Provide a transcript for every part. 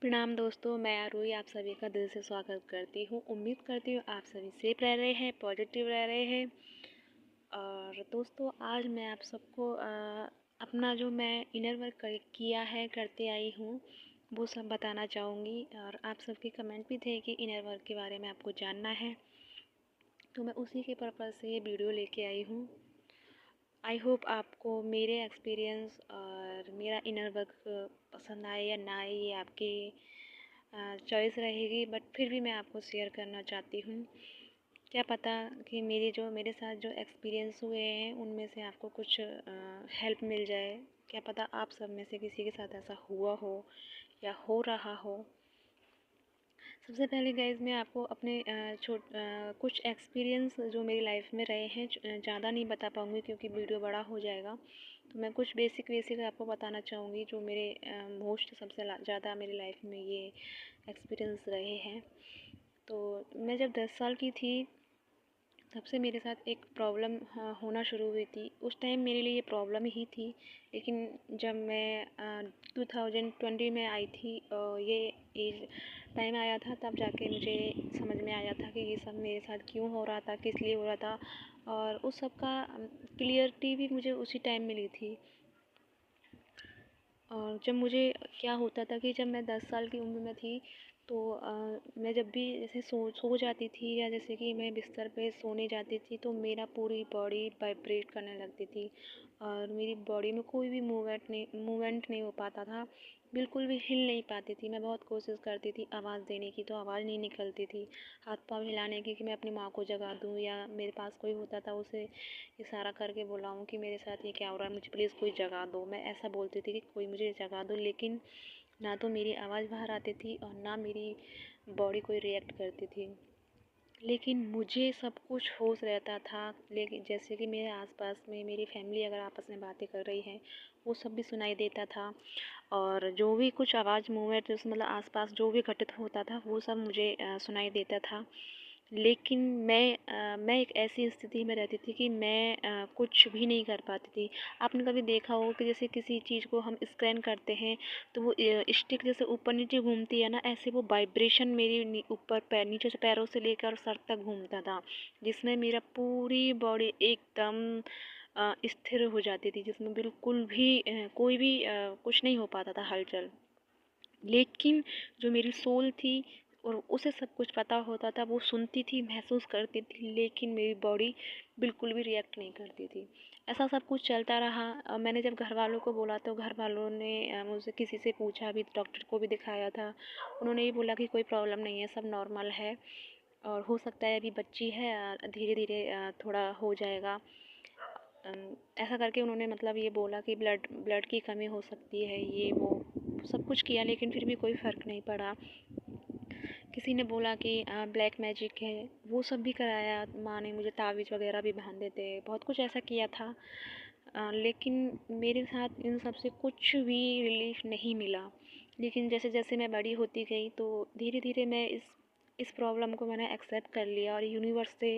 प्रणाम दोस्तों, मैं आरोही आप सभी का दिल से स्वागत करती हूँ। उम्मीद करती हूँ आप सभी सेफ रह रहे हैं, पॉजिटिव रह रहे हैं। और दोस्तों आज मैं आप सबको अपना जो मैं इनर वर्क किया है, करते आई हूँ, वो सब बताना चाहूँगी। और आप सबके कमेंट भी थे कि इनर वर्क के बारे में आपको जानना है, तो मैं उसी के पर्पज़ से ये वीडियो लेके आई हूँ। आई होप आपको मेरे एक्सपीरियंस और मेरा इनर वर्क पसंद आए या ना आए, ये आपकी चॉइस रहेगी, बट फिर भी मैं आपको शेयर करना चाहती हूँ। क्या पता कि मेरे साथ जो एक्सपीरियंस हुए हैं उनमें से आपको कुछ हेल्प मिल जाए। क्या पता आप सब में से किसी के साथ ऐसा हुआ हो या हो रहा हो। सबसे पहले गाइज़ मैं आपको अपने कुछ एक्सपीरियंस जो मेरी लाइफ में रहे हैं, ज़्यादा नहीं बता पाऊँगी क्योंकि वीडियो बड़ा हो जाएगा। तो मैं कुछ बेसिक आपको बताना चाहूँगी जो मेरे मोस्ट सबसे ज़्यादा मेरी लाइफ में ये एक्सपीरियंस रहे हैं। तो मैं जब 10 साल की थी तब से मेरे साथ एक प्रॉब्लम होना शुरू हुई थी। उस टाइम मेरे लिए ये प्रॉब्लम ही थी, लेकिन जब मैं 2020 में आई थी, ये टाइम आया था, तब जाके मुझे समझ में आया था कि ये सब मेरे साथ क्यों हो रहा था, किस लिए हो रहा था। और उस सब का क्लियरिटी भी मुझे उसी टाइम मिली थी। और जब मुझे क्या होता था कि जब मैं 10 साल की उम्र में थी, तो मैं जब भी जैसे सो जाती थी या जैसे कि मैं बिस्तर पे सोने जाती थी, तो मेरा पूरी बॉडी वाइब्रेट करने लगती थी और मेरी बॉडी में कोई भी मूवमेंट नहीं हो पाता था। बिल्कुल भी हिल नहीं पाती थी। मैं बहुत कोशिश करती थी आवाज़ देने की, तो आवाज़ नहीं निकलती थी। हाथ पाँव हिलाने की कि मैं अपनी माँ को जगा दूँ, या मेरे पास कोई होता था उसे इशारा करके बुलाऊँ कि मेरे साथ ये क्या हो रहा है, मुझे प्लीज़ कोई जगा दो। मैं ऐसा बोलती थी कि कोई मुझे जगा दो, लेकिन ना तो मेरी आवाज़ बाहर आती थी और ना मेरी बॉडी कोई रिएक्ट करती थी। लेकिन मुझे सब कुछ होश रहता था, लेकिन जैसे कि मेरे आसपास में मेरी फैमिली अगर आपस में बातें कर रही है, वो सब भी सुनाई देता था। और जो भी कुछ आवाज़ मूवमेंट मतलब आसपास जो भी घटित होता था, वो सब मुझे सुनाई देता था। लेकिन मैं एक ऐसी स्थिति में रहती थी कि मैं कुछ भी नहीं कर पाती थी। आपने कभी देखा होगा कि जैसे किसी चीज़ को हम स्कैन करते हैं, तो वो स्टिक जैसे ऊपर नीचे घूमती है ना, ऐसे वो वाइब्रेशन मेरी ऊपर पैर नीचे से पैरों से लेकर सर तक घूमता था, जिसमें मेरा पूरी बॉडी एकदम स्थिर हो जाती थी, जिसमें बिल्कुल भी कोई भी कुछ नहीं हो पाता था हलचल। लेकिन जो मेरी सोल थी और उसे सब कुछ पता होता था, वो सुनती थी, महसूस करती थी, लेकिन मेरी बॉडी बिल्कुल भी रिएक्ट नहीं करती थी। ऐसा सब कुछ चलता रहा। मैंने जब घर वालों को बोला तो घर वालों ने मुझसे किसी से पूछा भी, डॉक्टर को भी दिखाया था। उन्होंने ये बोला कि कोई प्रॉब्लम नहीं है, सब नॉर्मल है और हो सकता है अभी बच्ची है, धीरे धीरे थोड़ा हो जाएगा। ऐसा करके उन्होंने मतलब ये बोला कि ब्लड ब्लड की कमी हो सकती है, ये वो सब कुछ किया, लेकिन फिर भी कोई फ़र्क नहीं पड़ा। किसी ने बोला कि ब्लैक मैजिक है, वो सब भी कराया। माँ ने मुझे तावीज़ वगैरह भी बांधे थे, बहुत कुछ ऐसा किया था। लेकिन मेरे साथ इन सब से कुछ भी रिलीफ नहीं मिला। लेकिन जैसे जैसे मैं बड़ी होती गई, तो धीरे धीरे मैं इस प्रॉब्लम को मैंने एक्सेप्ट कर लिया और यूनिवर्स से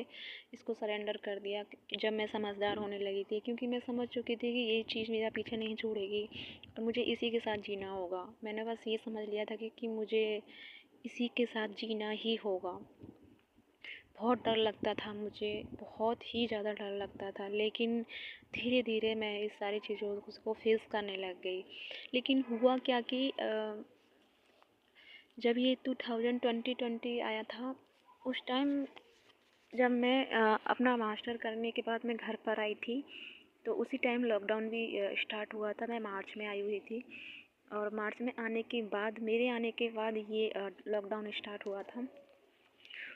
इसको सरेंडर कर दिया जब मैं समझदार होने लगी थी, क्योंकि मैं समझ चुकी थी कि ये चीज़ मेरा पीछे नहीं छोड़ेगी और मुझे इसी के साथ जीना होगा। मैंने बस ये समझ लिया था कि मुझे इसी के साथ जीना ही होगा। बहुत डर लगता था मुझे, बहुत ही ज़्यादा डर लगता था, लेकिन धीरे धीरे मैं इस सारी चीज़ों को फेस करने लग गई। लेकिन हुआ क्या कि जब ये 2020 आया था, उस टाइम जब मैं अपना मास्टर करने के बाद मैं घर पर आई थी, तो उसी टाइम लॉकडाउन भी स्टार्ट हुआ था। मैं मार्च में आई हुई थी और मार्च में आने के बाद, मेरे आने के बाद ये लॉकडाउन स्टार्ट हुआ था।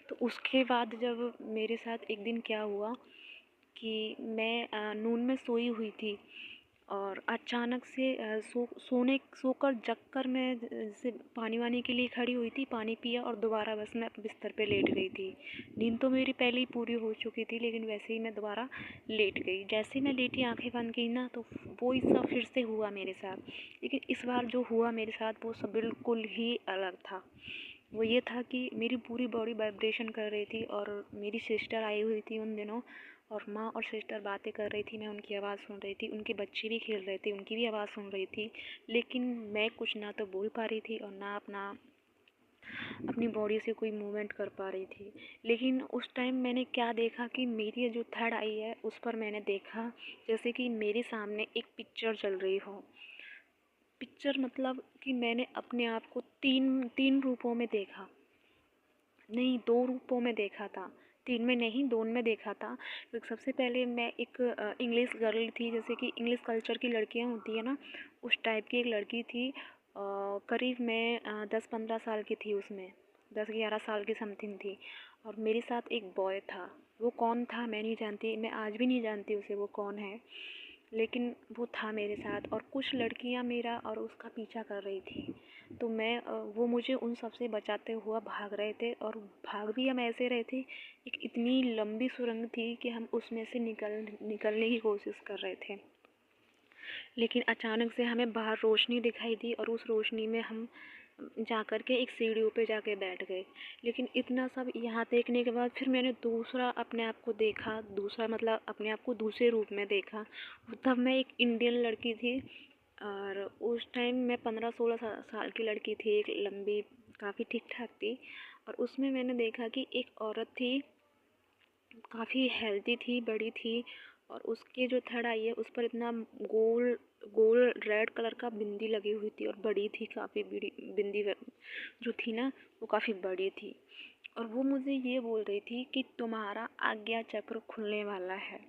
तो उसके बाद जब मेरे साथ एक दिन क्या हुआ कि मैं नून में सोई हुई थी और अचानक से सोकर जग कर मैं जैसे पानी वानी के लिए खड़ी हुई थी, पानी पिया और दोबारा बस मैं बिस्तर पे लेट गई थी। नींद तो मेरी पहले ही पूरी हो चुकी थी, लेकिन वैसे ही मैं दोबारा लेट गई। जैसे ही मैं लेटी आंखें बंद की ना, तो वो ही सब फिर से हुआ मेरे साथ। लेकिन इस बार जो हुआ मेरे साथ वो सब बिल्कुल ही अलग था। वो ये था कि मेरी पूरी बॉडी वाइब्रेशन कर रही थी और मेरी सिस्टर आई हुई थी उन दिनों, और माँ और सिस्टर बातें कर रही थी, मैं उनकी आवाज़ सुन रही थी, उनके बच्चे भी खेल रहे थे, उनकी भी आवाज़ सुन रही थी। लेकिन मैं कुछ ना तो बोल पा रही थी और ना अपनी बॉडी से कोई मूवमेंट कर पा रही थी। लेकिन उस टाइम मैंने क्या देखा कि मेरी जो थर्ड आई है उस पर मैंने देखा जैसे कि मेरे सामने एक पिक्चर चल रही हो। पिक्चर मतलब कि मैंने अपने आप को तीन तीन रूपों में देखा, नहीं 2 रूपों में देखा था, 3 में नहीं 2 में देखा था। तो सबसे पहले मैं एक इंग्लिश गर्ल थी, जैसे कि इंग्लिश कल्चर की लड़कियां होती है ना, उस टाइप की एक लड़की थी। करीब मैं 10-15 साल की थी उसमें, 10-11 साल की समथिंग थी। और मेरे साथ एक बॉय था, वो कौन था मैं नहीं जानती, मैं आज भी नहीं जानती उसे वो कौन है, लेकिन वो था मेरे साथ। और कुछ लड़कियां मेरा और उसका पीछा कर रही थी। तो वो मुझे उन सब से बचाते हुआ भाग रहे थे, और भाग भी हम ऐसे रहे थे, एक इतनी लंबी सुरंग थी कि हम उसमें से निकलने की कोशिश कर रहे थे। लेकिन अचानक से हमें बाहर रोशनी दिखाई दी और उस रोशनी में हम जाकर के एक सीढ़ियों पे जाके बैठ गए। लेकिन इतना सब यहाँ देखने के बाद फिर मैंने दूसरा अपने आप को देखा, दूसरा मतलब अपने आप को दूसरे रूप में देखा। तब मैं एक इंडियन लड़की थी, और उस टाइम मैं 15-16 साल की लड़की थी, एक लंबी, काफ़ी ठीक ठाक थी। और उसमें मैंने देखा कि एक औरत थी, काफ़ी हेल्दी थी, बड़ी थी, और उसके जो थर्ड आई है उस पर इतना गोल गोल रेड कलर का बिंदी लगी हुई थी, और बड़ी थी काफ़ी, बड़ी बिंदी जो थी ना वो काफ़ी बड़ी थी। और वो मुझे ये बोल रही थी कि तुम्हारा आज्ञा चक्र खुलने वाला है।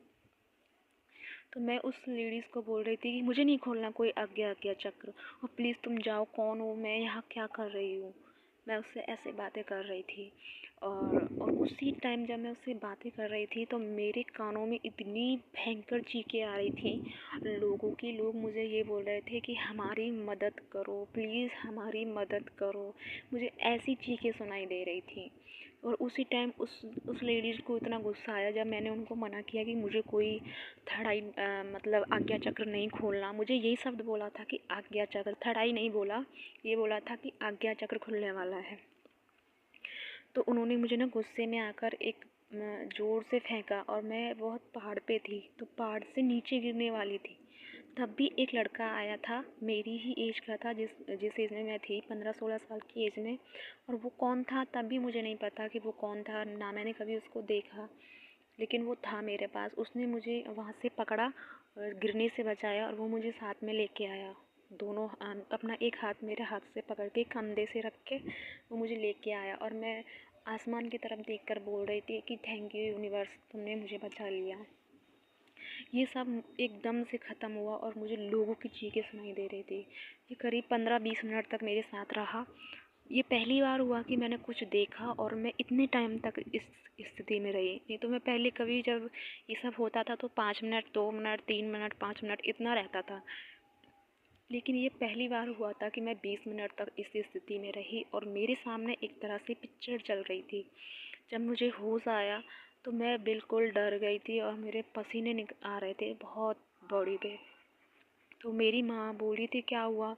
तो मैं उस लेडीज़ को बोल रही थी कि मुझे नहीं खोलना कोई आज्ञा चक्र, और प्लीज़ तुम जाओ, कौन हो, मैं यहाँ क्या कर रही हूँ। मैं उससे ऐसे बातें कर रही थी। और उसी टाइम जब मैं उससे बातें कर रही थी तो मेरे कानों में इतनी भयंकर चीखें आ रही थी लोगों की। लोग मुझे ये बोल रहे थे कि हमारी मदद करो, प्लीज़ हमारी मदद करो। मुझे ऐसी चीखें सुनाई दे रही थी। और उसी टाइम उस लेडीज़ को इतना गुस्सा आया जब मैंने उनको मना किया कि मुझे कोई थर्ड आई मतलब आज्ञा चक्र नहीं खोलना। मुझे यही शब्द बोला था कि आज्ञा चक्र, थर्ड आई नहीं बोला, ये बोला था कि आज्ञा चक्र खुलने वाला है। तो उन्होंने मुझे ना गुस्से में आकर एक ज़ोर से फेंका, और मैं बहुत पहाड़ पे थी, तो पहाड़ से नीचे गिरने वाली थी। तब भी एक लड़का आया था, मेरी ही एज का था, जिस एज में मैं थी, 15-16 साल की एज में। और वो कौन था तब भी मुझे नहीं पता कि वो कौन था, ना मैंने कभी उसको देखा, लेकिन वो था मेरे पास। उसने मुझे वहाँ से पकड़ा और गिरने से बचाया, और वो मुझे साथ में लेके आया। दोनों अपना एक हाथ मेरे हाथ से पकड़ के कंधे से रख के वो मुझे लेके आया, और मैं आसमान की तरफ देखकर बोल रही थी कि थैंक यू यूनिवर्स, तुमने मुझे बचा लिया। ये सब एकदम से ख़त्म हुआ और मुझे लोगों की चीखें सुनाई दे रही थी। ये करीब 15-20 मिनट तक मेरे साथ रहा। ये पहली बार हुआ कि मैंने कुछ देखा और मैं इतने टाइम तक इस स्थिति में रही। नहीं तो मैं पहले कभी जब ये सब होता था तो 5 मिनट, 2 मिनट, 3 मिनट, 5 मिनट इतना रहता था। लेकिन ये पहली बार हुआ था कि मैं 20 मिनट तक इस स्थिति में रही, और मेरे सामने एक तरह से पिक्चर चल रही थी। जब मुझे होश आया तो मैं बिल्कुल डर गई थी, और मेरे पसीने आ रहे थे बहुत बॉडी पे। तो मेरी माँ बोली थी क्या हुआ।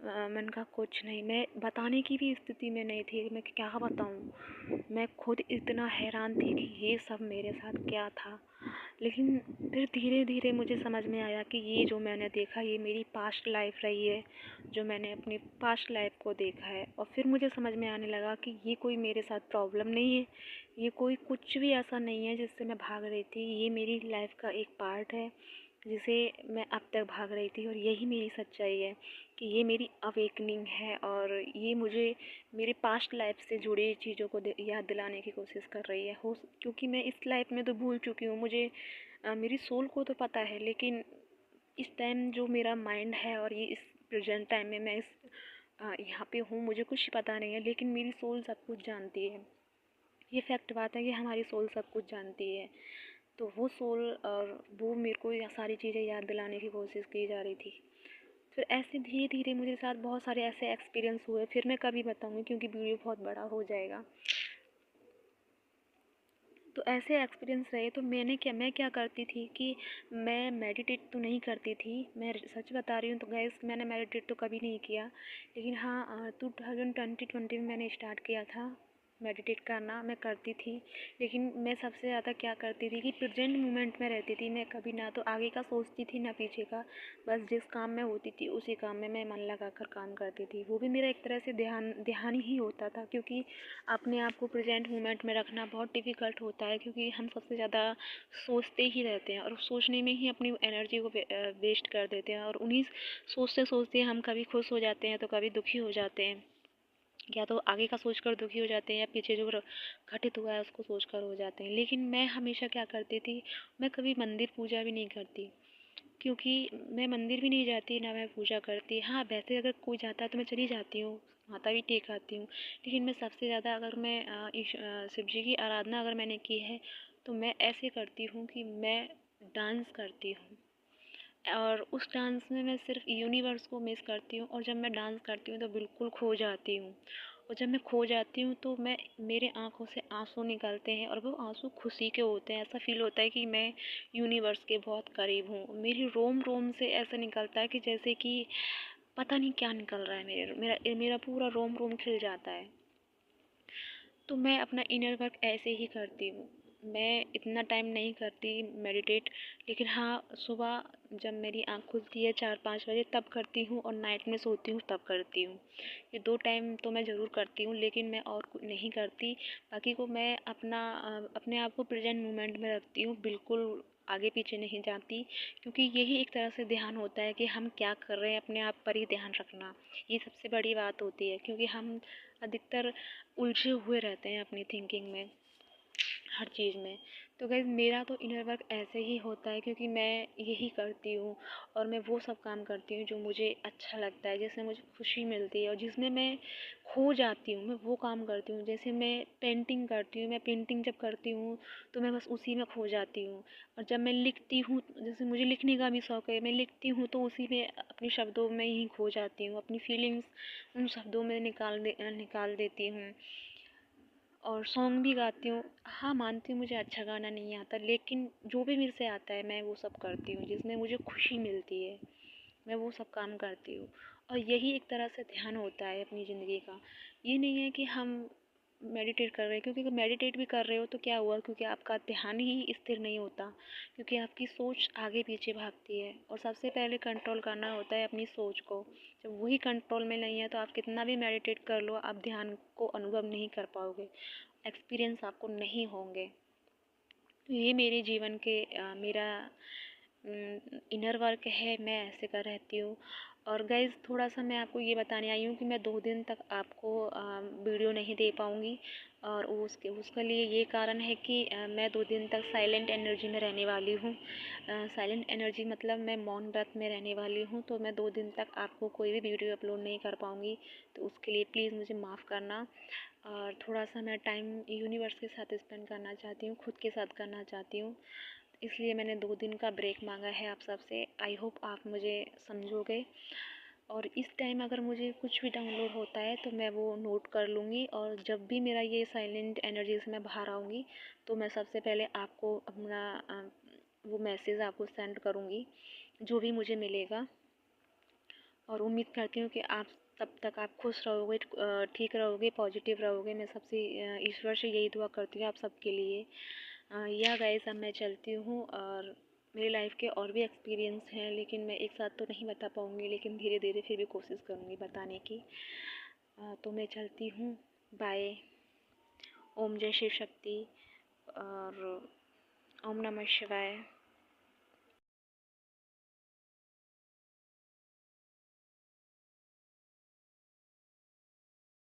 मैंने कहा कुछ नहीं। मैं बताने की भी स्थिति में नहीं थी, मैं क्या बताऊँ। मैं खुद इतना हैरान थी कि ये सब मेरे साथ क्या था। लेकिन फिर धीरे धीरे मुझे समझ में आया कि ये जो मैंने देखा ये मेरी पास्ट लाइफ रही है, जो मैंने अपनी पास्ट लाइफ को देखा है। और फिर मुझे समझ में आने लगा कि ये कोई मेरे साथ प्रॉब्लम नहीं है, ये कोई कुछ भी ऐसा नहीं है जिससे मैं भाग रही थी। ये मेरी लाइफ का एक पार्ट है जिसे मैं अब तक भाग रही थी, और यही मेरी सच्चाई है कि ये मेरी अवेकनिंग है, और ये मुझे मेरे पास्ट लाइफ से जुड़ी चीज़ों को याद दिलाने की कोशिश कर रही है। क्योंकि मैं इस लाइफ में तो भूल चुकी हूँ, मुझे मेरी सोल को तो पता है, लेकिन इस टाइम जो मेरा माइंड है और ये इस प्रेजेंट टाइम में मैं यहाँ पे हूँ, मुझे कुछ पता नहीं है, लेकिन मेरी सोल सब कुछ जानती है। ये फैक्ट बात है कि हमारी सोल सब कुछ जानती है। तो वो सोल और वो मेरे को ये सारी चीज़ें याद दिलाने की कोशिश की जा रही थी। फिर ऐसे धीरे धीरे मेरे साथ बहुत सारे ऐसे एक्सपीरियंस हुए, फिर मैं कभी बताऊँगी क्योंकि वीडियो बहुत बड़ा हो जाएगा। तो ऐसे एक्सपीरियंस रहे। तो मैं क्या करती थी कि मैं मेडिटेट तो नहीं करती थी, मैं सच बता रही हूँ। तो गैस मैंने मेडिटेट तो कभी नहीं किया, लेकिन हाँ 2020 में मैंने स्टार्ट किया था मेडिटेट करना मैं करती थी, लेकिन मैं सबसे ज़्यादा क्या करती थी कि प्रेजेंट मोमेंट में रहती थी। मैं कभी ना तो आगे का सोचती थी ना पीछे का, बस जिस काम में होती थी उसी काम में मैं मन लगाकर काम करती थी। वो भी मेरा एक तरह से ध्यान ही होता था, क्योंकि अपने आप को प्रेजेंट मोमेंट में रखना बहुत डिफ़िकल्ट होता है, क्योंकि हम सबसे ज़्यादा सोचते ही रहते हैं और सोचने में ही अपनी एनर्जी को वेस्ट कर देते हैं, और उन्हीं सोचते सोचते हम कभी खुश हो जाते हैं तो कभी दुखी हो जाते हैं। या तो आगे का सोचकर दुखी हो जाते हैं या पीछे जो घटित हुआ है उसको सोचकर हो जाते हैं। लेकिन मैं हमेशा क्या करती थी, मैं कभी मंदिर पूजा भी नहीं करती, क्योंकि मैं मंदिर भी नहीं जाती ना मैं पूजा करती। हाँ, वैसे अगर कोई जाता है तो मैं चली जाती हूँ, माथा भी टेक आती हूँ। लेकिन मैं सबसे ज़्यादा अगर मैं शिव जी की आराधना अगर मैंने की है तो मैं ऐसे करती हूँ कि मैं डांस करती हूँ, और उस डांस में मैं सिर्फ यूनिवर्स को मिस करती हूँ। और जब मैं डांस करती हूँ तो बिल्कुल खो जाती हूँ, और जब मैं खो जाती हूँ तो मेरे आँखों से आंसू निकलते हैं, और वो आंसू खुशी के होते हैं। ऐसा फील होता है कि मैं यूनिवर्स के बहुत करीब हूँ। मेरी रोम रोम से ऐसा निकलता है कि जैसे कि पता नहीं क्या निकल रहा है, मेरा मेरा पूरा रोम रोम खिल जाता है। तो मैं अपना इनर वर्क ऐसे ही करती हूँ। मैं इतना टाइम नहीं करती मेडिटेट, लेकिन हाँ, सुबह जब मेरी आँख खुलती है 4-5 बजे तब करती हूँ, और नाइट में सोती हूँ तब करती हूँ। ये 2 टाइम तो मैं ज़रूर करती हूँ, लेकिन मैं और नहीं करती। बाकी को मैं अपने आप को प्रेजेंट मोमेंट में रखती हूँ, बिल्कुल आगे पीछे नहीं जाती, क्योंकि यही एक तरह से ध्यान होता है कि हम क्या कर रहे हैं, अपने आप पर ही ध्यान रखना। ये सबसे बड़ी बात होती है, क्योंकि हम अधिकतर उलझे हुए रहते हैं अपनी थिंकिंग में, हर चीज़ में। तो गाइज़ मेरा तो इनर वर्क ऐसे ही होता है, क्योंकि मैं यही करती हूँ, और मैं वो सब काम करती हूँ जो मुझे अच्छा लगता है, जिससे मुझे खुशी मिलती है, और जिसमें मैं खो जाती हूँ, मैं वो काम करती हूँ। जैसे मैं पेंटिंग करती हूँ, मैं पेंटिंग जब करती हूँ तो मैं बस उसी में खो जाती हूँ। और जब मैं लिखती हूँ, जैसे मुझे लिखने का भी शौक है, मैं लिखती हूँ तो उसी में अपने शब्दों में ही खो जाती हूँ, अपनी फीलिंग्स उन शब्दों में निकाल देती हूँ। और सॉन्ग भी गाती हूँ। हाँ, मानती हूँ मुझे अच्छा गाना नहीं आता, लेकिन जो भी मेरे से आता है मैं वो सब करती हूँ, जिसमें मुझे खुशी मिलती है, मैं वो सब काम करती हूँ। और यही एक तरह से ध्यान होता है अपनी ज़िंदगी का। ये नहीं है कि हम मेडिटेट कर रहे हैं, क्योंकि अगर मेडिटेट भी कर रहे हो तो क्या हुआ, क्योंकि आपका ध्यान ही स्थिर नहीं होता, क्योंकि आपकी सोच आगे पीछे भागती है। और सबसे पहले कंट्रोल करना होता है अपनी सोच को। जब वही कंट्रोल में नहीं है तो आप कितना भी मेडिटेट कर लो, आप ध्यान को अनुभव नहीं कर पाओगे, एक्सपीरियंस आपको नहीं होंगे। तो ये मेरे जीवन के मेरा इनर वर्क है, मैं ऐसे कर रहती हूँ। और गाइज़ थोड़ा सा मैं आपको ये बताने आई हूँ कि मैं 2 दिन तक आपको वीडियो नहीं दे पाऊँगी, और उसके लिए ये कारण है कि मैं 2 दिन तक साइलेंट एनर्जी में रहने वाली हूँ। साइलेंट एनर्जी मतलब मैं मौन व्रत में रहने वाली हूँ, तो मैं 2 दिन तक आपको कोई भी वीडियो अपलोड नहीं कर पाऊँगी। तो उसके लिए प्लीज़ मुझे माफ़ करना। और थोड़ा सा मैं टाइम यूनिवर्स के साथ स्पेंड करना चाहती हूँ, खुद के साथ करना चाहती हूँ, इसलिए मैंने 2 दिन का ब्रेक मांगा है आप सबसे। आई होप आप मुझे समझोगे। और इस टाइम अगर मुझे कुछ भी डाउनलोड होता है तो मैं वो नोट कर लूँगी, और जब भी मेरा ये साइलेंट एनर्जी से मैं बाहर आऊँगी तो मैं सबसे पहले आपको अपना वो मैसेज आपको सेंड करूँगी, जो भी मुझे मिलेगा। और उम्मीद करती हूँ कि आप तब तक आप खुश रहोगे, ठीक रहोगे, पॉजिटिव रहोगे। मैं सबसे ईश्वर से यही दुआ करती हूँ आप सबके लिए। या गाइस अब मैं चलती हूँ, और मेरी लाइफ के और भी एक्सपीरियंस हैं, लेकिन मैं एक साथ तो नहीं बता पाऊँगी, लेकिन धीरे धीरे फिर भी कोशिश करूँगी बताने की। तो मैं चलती हूँ। बाय। ओम जय शिव शक्ति, और ओम नमः शिवाय।